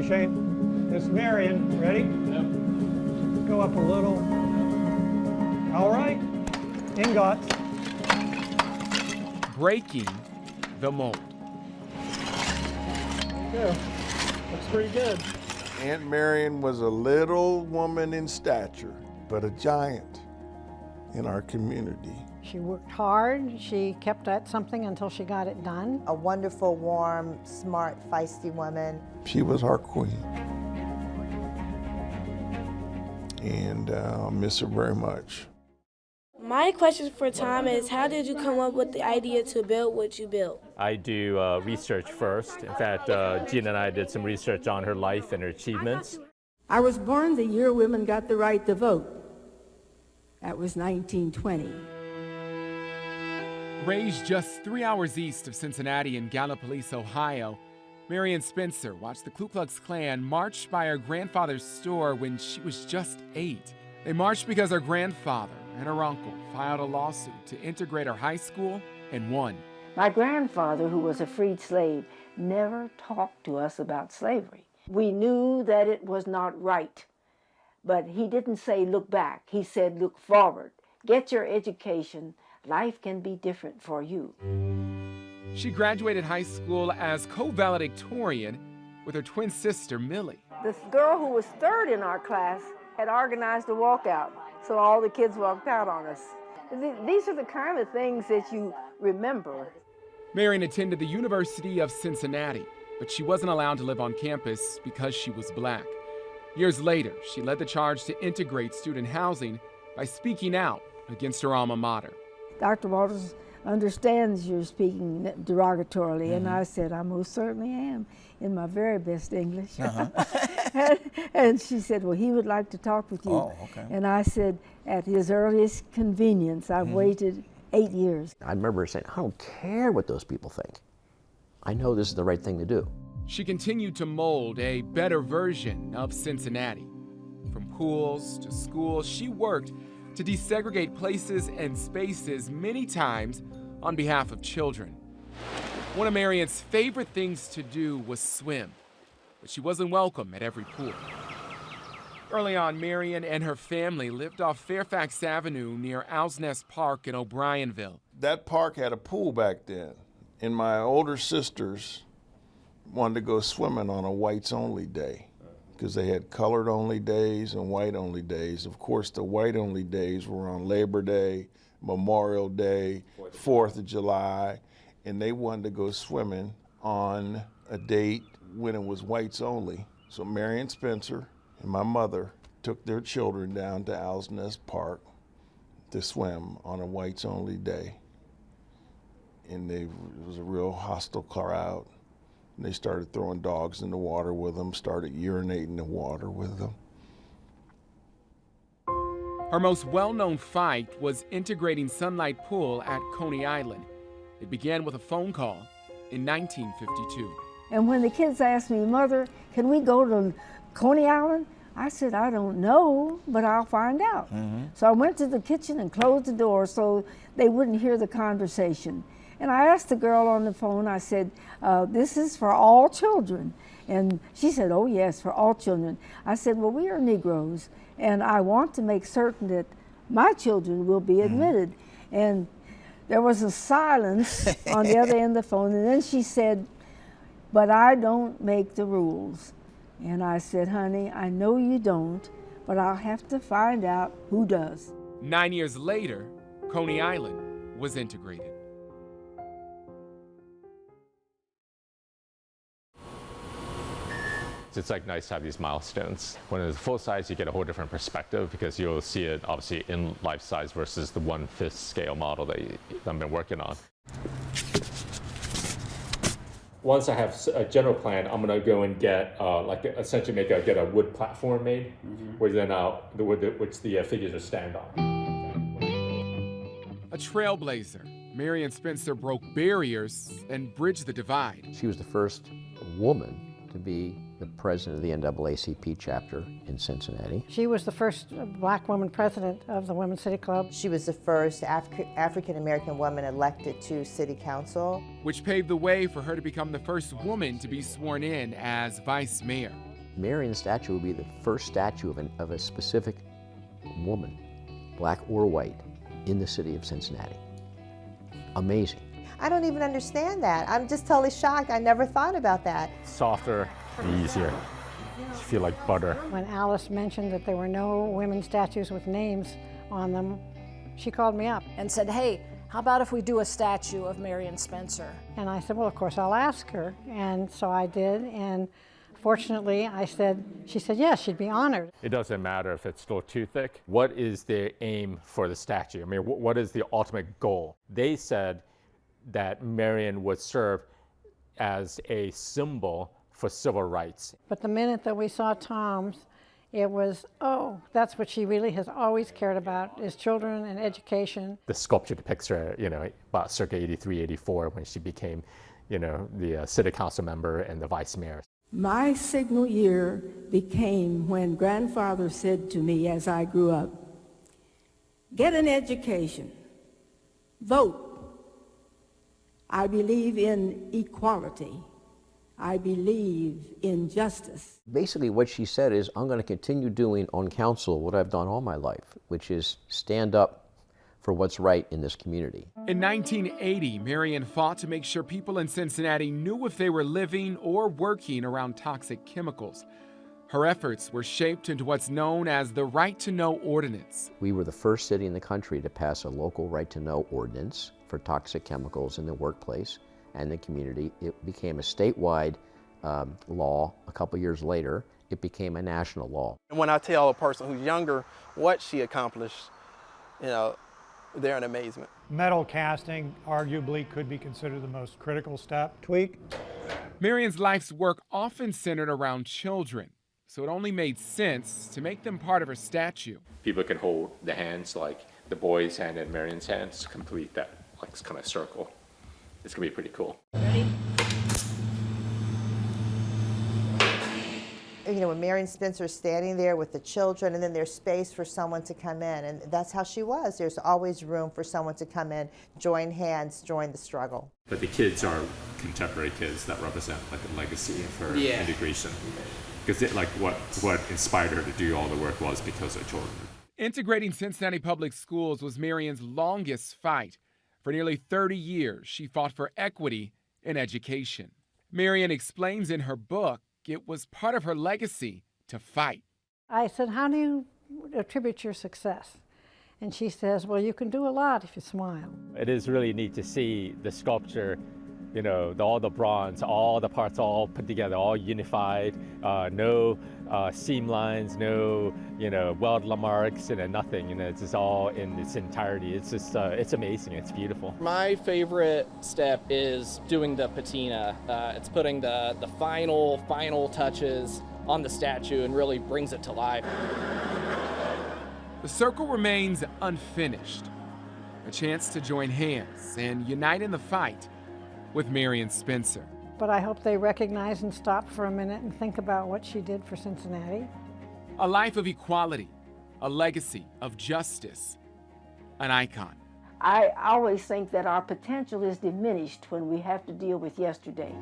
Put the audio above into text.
Okay, Shane. This is Marian. Ready? Yep. Go up a little. All right. Ingots. Breaking the mold. Yeah, looks pretty good. Aunt Marian was a little woman in stature, but a giant in our community. She worked hard. She kept at something until she got it done. A wonderful, warm, smart, feisty woman. She was our queen. And I miss her very much. My question for Tom is, how did you come up with the idea to build what you built? I do research first. In fact, Gina and I did some research on her life and her achievements. I was born the year women got the right to vote. That was 1920. Raised just 3 hours east of Cincinnati in Gallipolis, Ohio, Marian Spencer watched the Ku Klux Klan march by her grandfather's store when she was just 8. They marched because her grandfather and her uncle filed a lawsuit to integrate her high school and won. My grandfather, who was a freed slave, never talked to us about slavery. We knew that it was not right, but he didn't say look back. He said look forward. Get your education. Life can be different for you. She graduated high school as co-valedictorian with her twin sister, Millie. This girl who was third in our class had organized a walkout, so all the kids walked out on us. These are the kind of things that you remember. Marian attended the University of Cincinnati, but she wasn't allowed to live on campus because she was black. Years later, she led the charge to integrate student housing by speaking out against her alma mater. Dr. Walters understands you're speaking derogatorily, and I said, I most certainly am, in my very best English. And she said, well, he would like to talk with you. Oh, okay. And I said, at his earliest convenience. I've waited 8 years. I remember saying, I don't care what those people think. I know this is the right thing to do. She continued to mold a better version of Cincinnati. From pools to schools, she worked to desegregate places and spaces many times on behalf of children. One of Marian's favorite things to do was swim, but she wasn't welcome at every pool. Early on, Marian and her family lived off Fairfax Avenue near Owl's Nest Park in O'Brienville. That park had a pool back then, and my older sisters wanted to go swimming on a whites-only day, because they had colored-only days and white-only days. Of course, the white-only days were on Labor Day, Memorial Day, 4th of July, and they wanted to go swimming on a date when it was whites only. So Marian Spencer and my mother took their children down to Owl's Nest Park to swim on a whites-only day. And it was a real hostile crowd. And they started throwing dogs in the water with them, started urinating in the water with them. Her most well-known fight was integrating Sunlight Pool at Coney Island. It began with a phone call in 1952. And when the kids asked me, Mother, can we go to Coney Island? I said, I don't know, but I'll find out. So I went to the kitchen and closed the door so they wouldn't hear the conversation. And I asked the girl on the phone, I said, this is for all children. And she said, oh yes, for all children. I said, well, we are Negroes, and I want to make certain that my children will be admitted. And there was a silence on the other end of the phone, and then she said, but I don't make the rules. And I said, honey, I know you don't, but I'll have to find out who does. 9 years later, Coney Island was integrated. It's like nice to have these milestones. When it's full size, you get a whole different perspective because you'll see it obviously in life size versus the 1/5 scale model that I've been working on. Once I have a general plan, I'm gonna go and get essentially get a wood platform made, where then which the figures will stand on. A trailblazer, Marian Spencer broke barriers and bridged the divide. She was the first woman to be the president of the NAACP chapter in Cincinnati. She was the first black woman president of the Women's City Club. She was the first African-American woman elected to city council. Which paved the way for her to become the first woman to be sworn in as vice mayor. Marian's statue would be the first statue of a specific woman, black or white, in the city of Cincinnati. Amazing. I don't even understand that. I'm just totally shocked. I never thought about that. Softer, easier. You feel like butter. When Alice mentioned that there were no women's statues with names on them, she called me up. And said, hey, how about if we do a statue of Marian Spencer? And I said, well, of course, I'll ask her. And so I did, and fortunately, she said yes, she'd be honored. It doesn't matter if it's still too thick. What is the aim for the statue? I mean, what is the ultimate goal? They said that Marian would serve as a symbol for civil rights. But the minute that we saw Tom's, it was, oh, that's what she really has always cared about, is children and education. The sculpture depicts her, about circa 83, 84, when she became, the city council member and the vice mayor. My signal year became when grandfather said to me as I grew up, get an education, vote. I believe in equality. I believe in justice. Basically what she said is, I'm going to continue doing on council what I've done all my life, which is stand up for what's right in this community. In 1980, Marian fought to make sure people in Cincinnati knew if they were living or working around toxic chemicals. Her efforts were shaped into what's known as the Right to Know Ordinance. We were the first city in the country to pass a local right to know ordinance for toxic chemicals in the workplace and the community. It became a statewide law. A couple years later, it became a national law. And when I tell a person who's younger what she accomplished, they're in amazement. Metal casting arguably could be considered the most critical step. Tweak. Marian's life's work often centered around children, so it only made sense to make them part of her statue. People can hold the hands, like the boy's hand and Marian's hands, complete that kind of circle. It's gonna be pretty cool. Ready? When Marian Spencer is standing there with the children, and then there's space for someone to come in, and that's how she was. There's always room for someone to come in, join hands, join the struggle. But the kids are contemporary kids that represent like a legacy of her integration. Because what inspired her to do all the work was because of children. Integrating Cincinnati Public Schools was Marian's longest fight. For nearly 30 years, she fought for equity in education. Marian explains in her book it was part of her legacy to fight. I said, how do you attribute your success? And she says, well, you can do a lot if you smile. It is really neat to see the sculpture, all the bronze, all the parts all put together, all unified, no seam lines, no, weld marks, nothing, it's just all in its entirety. It's just, it's amazing, it's beautiful. My favorite step is doing the patina. It's putting the final touches on the statue and really brings it to life. The circle remains unfinished, a chance to join hands and unite in the fight with Marian Spencer. But I hope they recognize and stop for a minute and think about what she did for Cincinnati. A life of equality, a legacy of justice, an icon. I always think that our potential is diminished when we have to deal with yesterday.